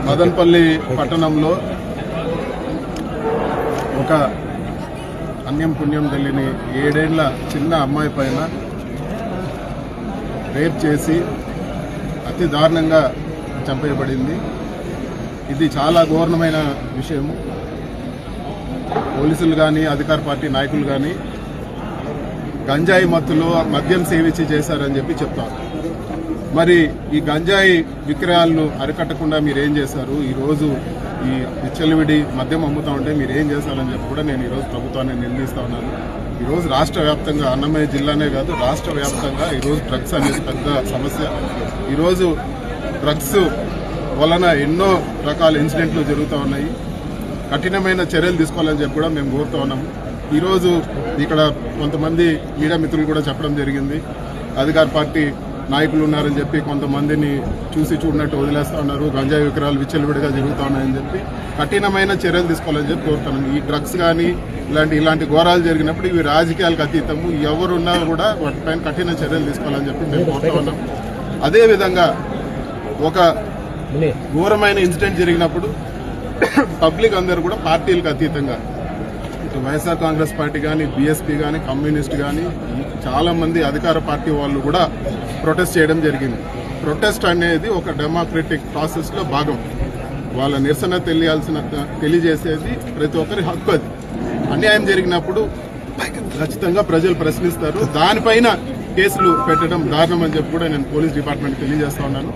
మదనపల్లి పట్టణంలో ఒక అన్యం పుణ్యం తెలియని 7 ఏళ్ల చిన్న అమ్మాయి పైన రేప్ చేసి అతి దారుణంగా చంపేయబడింది. ఇది చాలా ఘోరమైన విషయం. పోలీసులు కానీ అధికార పార్టీ నాయకులు కానీ గంజాయి మత్తులో మద్యం సేవించి చేశారని చెప్పి చెప్తారు. మరి ఈ గంజాయి విక్రయాలను అరికట్టకుండా మీరేం చేశారు? ఈరోజు ఈ విచ్చలవిడి మద్యం అమ్ముతా ఉంటే మీరేం చేశారని చెప్పి కూడా నేను ఈరోజు ప్రభుత్వాన్ని నిలదీస్తా ఉన్నాను. ఈరోజు రాష్ట్ర వ్యాప్తంగా, అన్నమయ్య జిల్లానే కాదు రాష్ట్ర వ్యాప్తంగా ఈరోజు డ్రగ్స్ అనేది పెద్ద సమస్య. ఈరోజు డ్రగ్స్ వలన ఎన్నో రకాల ఇన్సిడెంట్లు జరుగుతూ ఉన్నాయి. కఠినమైన చర్యలు తీసుకోవాలని చెప్పి కూడా మేము కోరుతూ ఉన్నాము. ఈరోజు ఇక్కడ కొంతమంది మీడియా మిత్రులు కూడా చెప్పడం జరిగింది, అధికార పార్టీ నాయకులు ఉన్నారని చెప్పి కొంతమందిని చూసి చూడనట్టు వదిలేస్తా ఉన్నారు, గంజాయి విక్రయాలు విచ్చలవిడిగా జరుగుతూ ఉన్నాయని చెప్పి కఠినమైన చర్యలు తీసుకోవాలని చెప్పి కోరుతున్నాను. ఈ డ్రగ్స్ కానీ ఇలాంటి ఘోరాలు జరిగినప్పుడు ఇవి రాజకీయాలకు అతీతము, ఎవరున్నా కూడా వాటిపైన కఠిన చర్యలు తీసుకోవాలని చెప్పి మేము కోరుతా ఉన్నాం. అదేవిధంగా ఒక ఘోరమైన ఇన్సిడెంట్ జరిగినప్పుడు పబ్లిక్ అందరూ కూడా పార్టీలకు అతీతంగా ఇటు వైఎస్ఆర్ కాంగ్రెస్ పార్టీ కానీ, బీఎస్పీ కానీ, కమ్యూనిస్ట్ కానీ చాలా మంది అధికార పార్టీ వాళ్ళు కూడా ప్రొటెస్ట్ చేయడం జరిగింది. ప్రొటెస్ట్ అనేది ఒక డెమోక్రటిక్ ప్రాసెస్ లో భాగం. వాళ్ళ నిరసన తెలియజేసేది ప్రతి ఒక్కరి హక్కు. అది అన్యాయం జరిగినప్పుడు ఖచ్చితంగా ప్రజలు ప్రశ్నిస్తారు. దానిపైన కేసులు పెట్టడం దారుణం అని చెప్పి కూడా నేను పోలీస్ డిపార్ట్మెంట్ తెలియజేస్తా ఉన్నాను.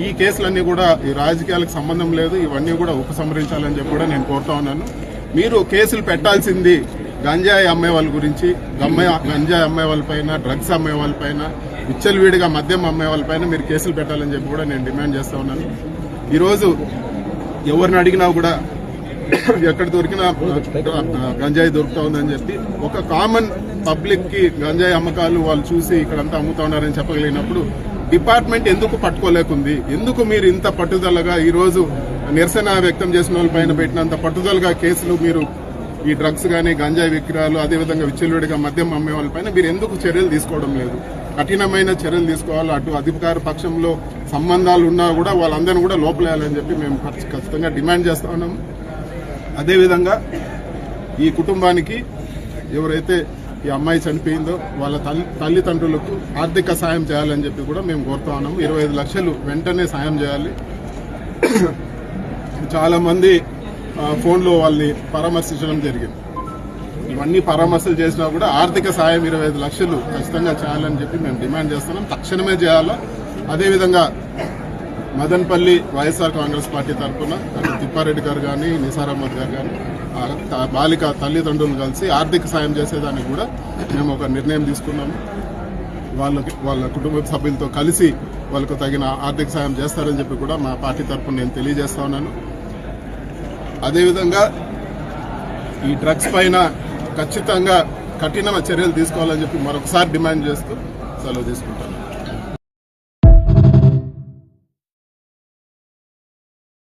ఈ కేసులన్నీ కూడా ఈ రాజకీయాలకు సంబంధం లేదు, ఇవన్నీ కూడా ఉపసంహరించాలని చెప్పి కూడా నేను కోరుతా ఉన్నాను. మీరు కేసులు పెట్టాల్సింది గంజాయి అమ్మే వాళ్ళ గురించి, గంజాయి అమ్మే వాళ్ళపైన, డ్రగ్స్ అమ్మే వాళ్ళపైన, విచ్చలవిడిగా మద్యం అమ్మే వాళ్ళపైన మీరు కేసులు పెట్టాలని చెప్పి కూడా నేను డిమాండ్ చేస్తా ఉన్నాను. ఈరోజు ఎవరిని అడిగినా కూడా ఎక్కడ దొరికినా గంజాయి దొరుకుతా ఉందని చెప్పి ఒక కామన్ పబ్లిక్ కి గంజాయి అమ్మకాలు వాళ్ళు చూసి ఇక్కడంతా అమ్ముతా ఉన్నారని చెప్పగలిగినప్పుడు డిపార్ట్మెంట్ ఎందుకు పట్టుకోలేకుంది? ఎందుకు మీరు ఇంత పట్టుదలగా ఈరోజు నిరసన వ్యక్తం చేసిన వాళ్ళపైన పెట్టినంత పట్టుదలగా కేసులు మీరు ఈ డ్రగ్స్ కానీ, గంజాయి విక్రయాలు, అదేవిధంగా విచ్చలవిడిగా మద్యం అమ్మే వాళ్ళపైన మీరు ఎందుకు చర్యలు తీసుకోవడం లేదు? కఠినమైన చర్యలు తీసుకోవాలి. అటు అధికార పక్షంలో సంబంధాలు ఉన్నా కూడా వాళ్ళందరినీ కూడా లోపలేయాలని చెప్పి మేము ఖచ్చితంగా డిమాండ్ చేస్తా ఉన్నాము. అదేవిధంగా ఈ కుటుంబానికి ఎవరైతే ఈ అమ్మాయి చనిపోయిందో వాళ్ళ తల్లిదండ్రులకు ఆర్థిక సాయం చేయాలని చెప్పి కూడా మేము కోరుతా ఉన్నాము. 25 లక్షలు వెంటనే సాయం చేయాలి. చాలా మంది ఫోన్లో వాళ్ళని పరామర్శించడం జరిగింది. ఇవన్నీ పరామర్శలు చేసినా కూడా ఆర్థిక సాయం 25 లక్షలు ఖచ్చితంగా చేయాలని చెప్పి మేము డిమాండ్ చేస్తున్నాం. తక్షణమే చేయాలా. అదేవిధంగా మదనపల్లి వైఎస్ఆర్ కాంగ్రెస్ పార్టీ తరఫున అటు తిప్పారెడ్డి గారు కానీ, నిసార్ అహ్మద్ గారు కానీ బాలిక తల్లిదండ్రులు కలిసి ఆర్థిక సాయం చేసేదానికి కూడా మేము ఒక నిర్ణయం తీసుకున్నాము. వాళ్ళ కుటుంబ సభ్యులతో కలిసి వాళ్ళకు తగిన ఆర్థిక సాయం చేస్తారని చెప్పి కూడా మా పార్టీ తరఫున నేను తెలియజేస్తా ఉన్నాను. అదేవిధంగా ఈ డ్రగ్స్ పైన ఖచ్చితంగా కఠిన చర్యలు తీసుకోవాలని చెప్పి మరొకసారి డిమాండ్ చేస్తూ సెలవు తీసుకుంటాను.